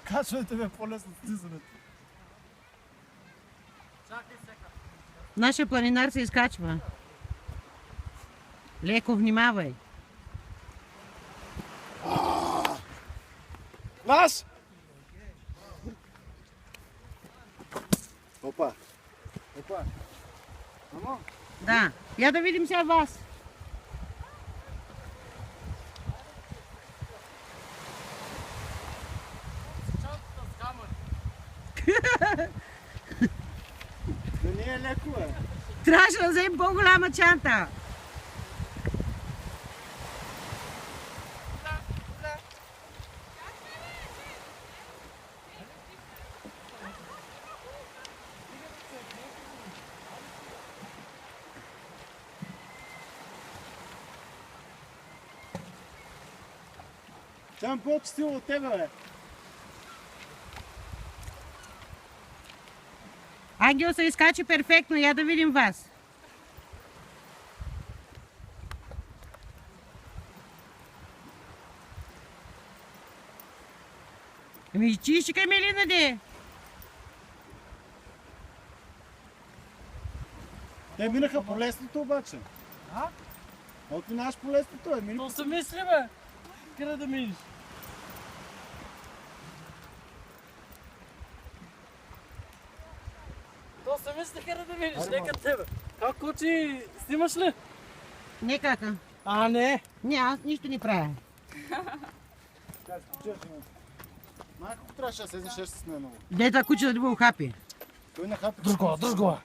Качването ми е по-лесно от слизането. Нашия планинар се изкачва. Леко, внимавай. Наш! Опа! Опа! Мамо! Да. Я да видим сега вас. Да не е леко, бе! Трябваше да вземем по-голяма чанта. Съм по-честил от тебе, бе! Ангел се изкачи перфектно. Я да видим вас. Ами чищикай Мелина, де. Те минаха по лесното обаче. А? От минаш по лесното, бе, мини. То се мисли, бе. Къде да минеш? То се мисли къде да минеш, Айде, нека тебе. Как кочи, снимаш ли? Не кака. А, не. Не, аз нищо не правя. Как скучаш, бе? Майко трябваше да седнеш с него. Дай това куче да не го хапи. Той нахапи. Друж го, друж го.